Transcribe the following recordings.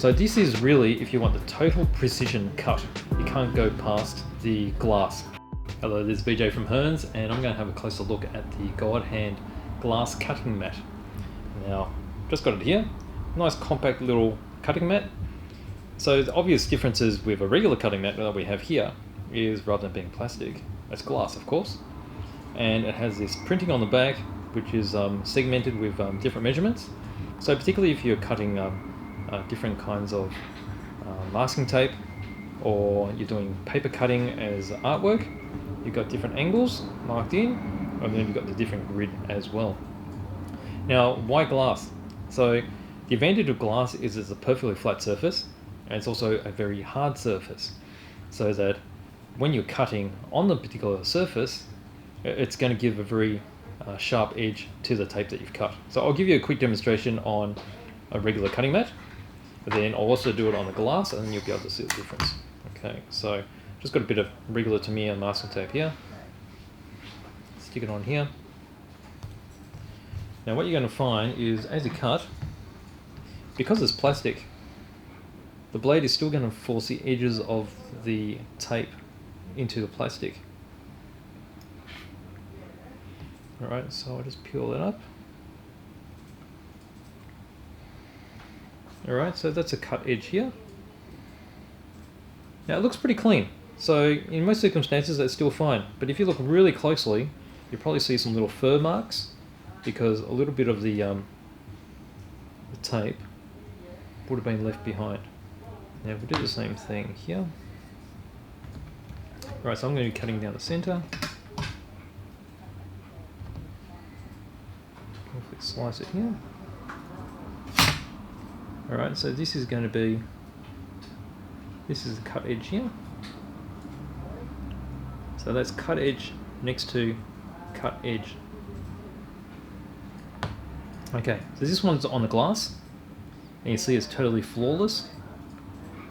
So this is really if you want the total precision cut. You can't go past the glass. Hello, this is BJ from Hearns, and I'm going to have a closer look at the GODHAND glass cutting mat. Now, just got it here. Nice compact little cutting mat. So the obvious differences with a regular cutting mat that we have here is rather than being plastic, it's glass of course. And it has this printing on the back which is segmented with different measurements. So particularly if you're cutting different kinds of masking tape, or you're doing paper cutting as artwork, you've got different angles marked in, and then you've got the different grid as well. Now, why glass? So the advantage of glass is it's a perfectly flat surface, and it's also a very hard surface, so that when you're cutting on the particular surface, it's going to give a very sharp edge to the tape that you've cut. So I'll give you a quick demonstration on a regular cutting mat, but then I'll also do it on the glass, and then you'll be able to see the difference. Okay, so just got a bit of regular Tamiya masking tape here. Stick it on here. Now what you're going to find is as you cut, because it's plastic, the blade is still going to force the edges of the tape into the plastic. Alright, so I'll just peel that up. Alright, so that's a cut edge here. Now it looks pretty clean, so in most circumstances that's still fine, but if you look really closely, you'll probably see some little fur marks, because a little bit of the tape would have been left behind. Now we'll do the same thing here. Right, so I'm going to be cutting down the center. Carefully slice it here. Alright, so this is going to be, this is the cut edge here. So that's cut edge next to cut edge. Okay, so this one's on the glass, and you see it's totally flawless.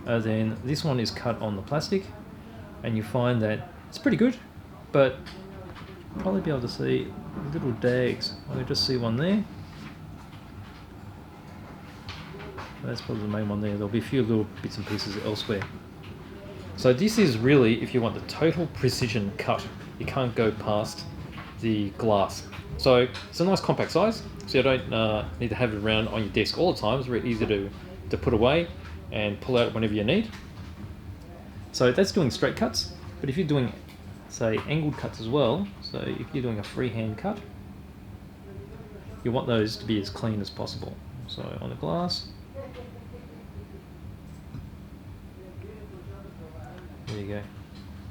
Then this one is cut on the plastic, and you find that it's pretty good, but you'll probably be able to see little dags. I can just see one there. That's probably the main one there. There'll be a few little bits and pieces elsewhere. So this is really if you want the total precision cut. You can't go past the glass. So it's a nice compact size, so you don't need to have it around on your desk all the time. It's very easy to put away and pull out whenever you need. So that's doing straight cuts, but if you're doing, say, angled cuts as well, so if you're doing a freehand cut, you want those to be as clean as possible. So on the glass, there you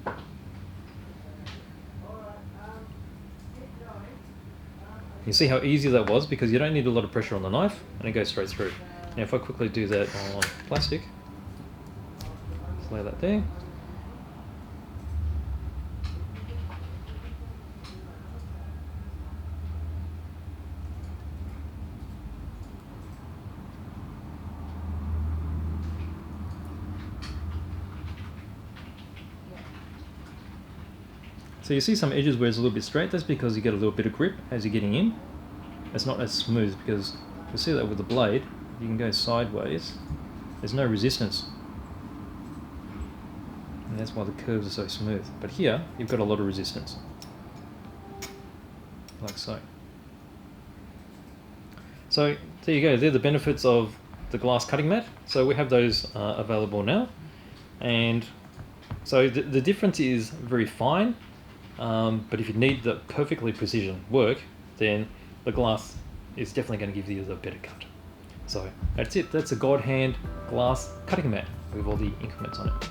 go. You see how easy that was, because you don't need a lot of pressure on the knife and it goes straight through. Now if I quickly do that on plastic, just lay that there. So you see some edges where it's a little bit straight. That's because you get a little bit of grip as you're getting in. It's not as smooth, because you see that with the blade, you can go sideways. There's no resistance. And that's why the curves are so smooth. But here, you've got a lot of resistance. Like so. So there you go. They're the benefits of the glass cutting mat. So we have those available now. And so the difference is very fine. But if you need the perfectly precision work, then the glass is definitely going to give you the better cut. So that's it. That's a GODHAND glass cutting mat with all the increments on it.